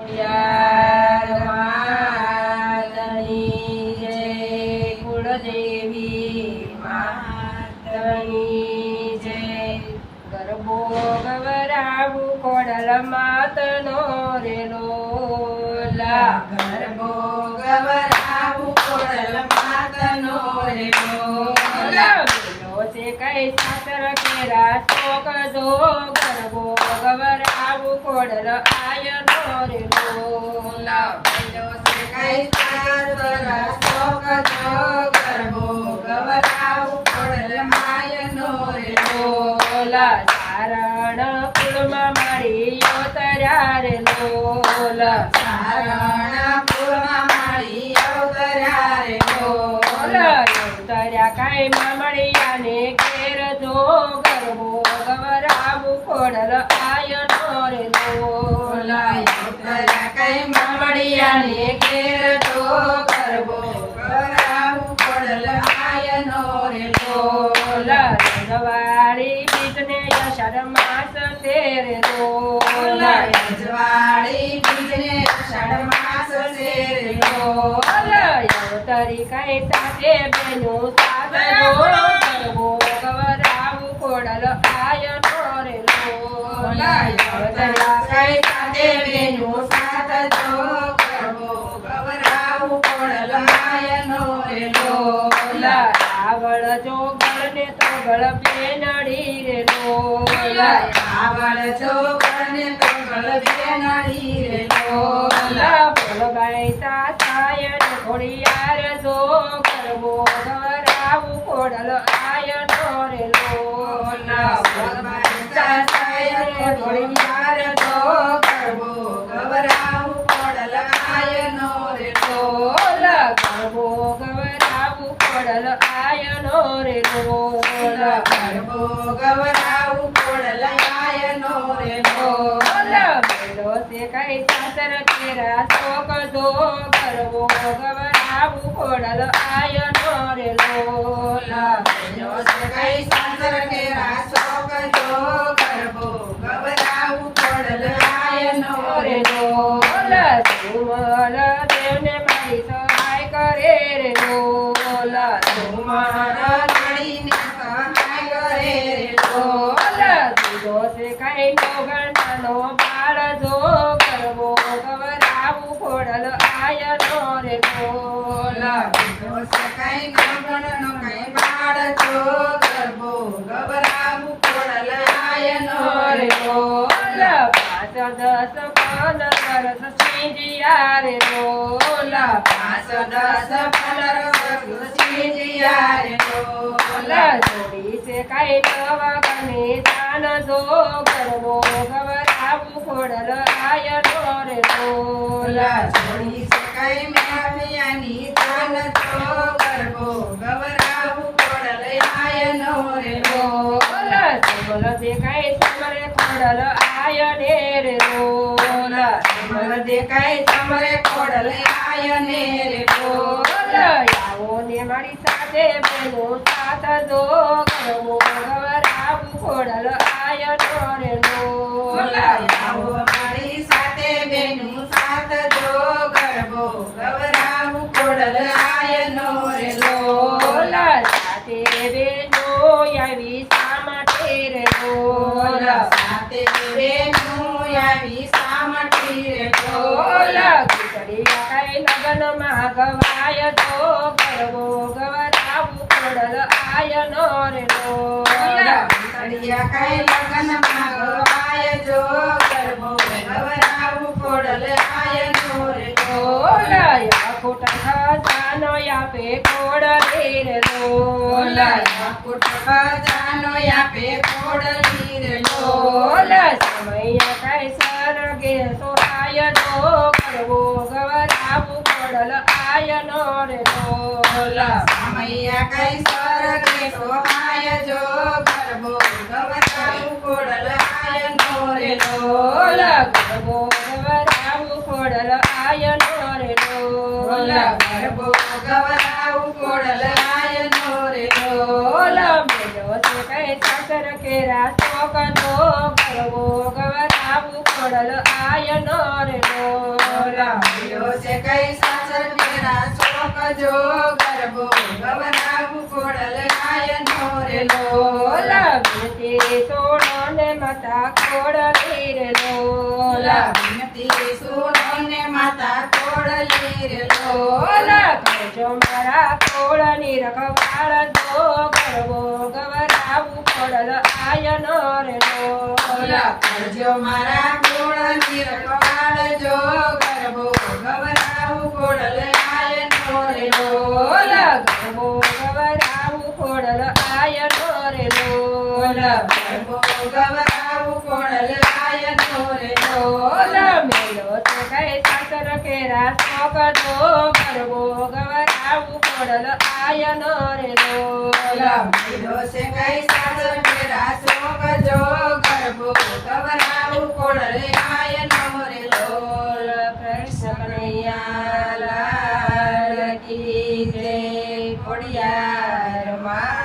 ખોડિયાર માતની જય, કુળદેવી માતની જય. ગરબો ગવરાવું ખોડલ માતનો રે લોલા, ગરબો ગવરાવું ખોડલ માતનો રે લોલા. છે કઈ સાસર કેરા શોક જો, ગરબો ગવરાવું ખોડલ આયનો રે લોલા. કઈ સાસર શોક જો, ગરબો ગવરાવું ખોડલ માયનો રે લોલા. ચારણ કુળમાં મારી અવતર્યા રે લોલા, ચારણ કુળમાં મારી અવતર્યા રે લોલા. અવતર્યા કાંઈ મામડિયાને ઘેર જો, ગરબો ગવરાવું ખોડલ આયનો રે લોલા. અવતર્યા કઈ મામડિયાને ઘેર જો, ગરબો ગવરાવું ખોડલ આયનો રે લોલા. રજવાડી બીજને અષાઢ માસ તેર લોલા, રજવાડી બીજને અષાઢ માસ છે રે લોલા. અવતરી કઈ સાથે બેનું સાથ જો, ગરબો ગવરાવું ખોડલ આયનો રે લોલા. અવતર્યા કઈ સાથે બેનું સાથ જો, ગરબો ગવરાવું ખોડલ આયનો રે લોલા. આવળ જો ગળને તો ગળ બેનડી રે લોલા, આવળ જો ગળને તો ગળ બેનડી રે લોલા. બોલબાઈ સાયન ખોડિયાર જો, ગરબો ગવરાવું ખોડલ આયનો રે લોલા. ખોડિયાર જો, ગરબો ગવરાવું ખોડલ આયનો રે લોલા. ગરબો ગવરાવું ખોડલ આયનો રે લોલા, ગરબો ગવરાવું ખોડલ આયનો રે લોલા. મેળો છે કઈ સાસર કેરા શોક જો, ગરબો ગવરાવું ખોડલ આયનો રે લોલા. કઈ સાસર કેરા શોક જો, ગરબો ગવરાવું ખોડલ આયનો રે લોલા. ઝુમર દેવને મારી સહાય કરે રે લોલા, મારા ધણીને સહાય કરે રે લોલા. દીધો છે કઈ ગણનો બાળ જો, ગરબો ગવરાવું ખોડલ આયનો રે લોલા. કઈ ગણનો કઈ બાળ જો, ગરબો ગવરાવું ખોડલ આયનો રે લોલા. 5 10 15 વર્ષ સિંધિયા રે લોલા, 5 10 15 વર્ષ સિંધિયા રે લોલા. જોડી છે કઈ નવા કને જાન જો, ગરબો ગવરાવું ખોડલ આયનો રે લોલા. જોડી છે કઈ મેળવિયાની જાન જો, ગરબો ગવરાવું ખોડલ આયનો રે લોલા. સમલ દેખાય સમરે ખોડલ આયને રે લોલા, સમર દેખાય સમરે ખોડલ આયને રે લોલા. આવો ને મારી સાથે બેનો સાથ જો, ગરબો ગવરાવું ખોડલ આયનો રે લોલા. આવો મારી સાથે બેનું સાથ જો, ગરબો ગવરાવું ખોડલ આયનો રે લોલા. સાથે બેનો આવી શા માટે રે લોલા, સાથે બેનું આવી સામટી રે લોલા. ખીચડીયા કઈ લગનમાં ગવાય તો, ગરબો ગવરાવું ખોડલ આયનો રે લોલા. કડિયા કઈ લગનમાં ગવાય જો, ગરબો ગવરાવું ખોડલ આયનો રે લોલા. ખોટા ખજાનો આપે ખોડલી રે લોલા, કુટ ખજાનો આપે ખોડલી રે લોલા. સમય કઈ સરગે સોહાય જો, ગરબો ગવરાવું ખોડલ આયનો રે લોલા. સમયા કઈ સરગે સોહાય જો, ગરબો ગવરાવું ખોડલ આયનો રે લોલા. ગરબો ગવરાવું ખોડલ આયનો રે લોલા, ગરબો ગવરાવું ખોડલ આયનો રે લોલા. મેળો છે કઈ સાસર કેરા શોક જો, ગરબો ગવરાવું ખોડલ આયનો રે લોલા. મળ્યો છે કઈ સાસર કેરા શોક જો ગરબો ગવરાવું ખોડલ આયનો રે લોલા વિનતી સોનો ને માતા ખોડલી રે લોલા વિનતી સુનો ને માતા ખોડલી રે લોલા લોલા કરજો મારા ખોળની રખવાળ જો ગરબો ગવરાવું ખોડલ આયનો રે લોલા કરજો મારા ગોળની રખવાળ જો ગરબો ગવરાવું ખોડલ આયનો રે લોલા લોલા ગરબો ગવરાવું ખોડલ આયનો રે લોલા ગરબો ગવરાવું ખોડલ આયનો રે લોલા લોલા મેલો તો કઈ સાસર કેરા શોક જો ગરબો ગવરાવું ખોડલ આયનો રે લોલા મળ્યો છે કઈ સાસર કેરા શોક જો ગરબો ગવરાવું ખોડલ આયનો રે લોલા કૃષ્ણ કનૈયા લાલ કી જય ખોડિયાર મા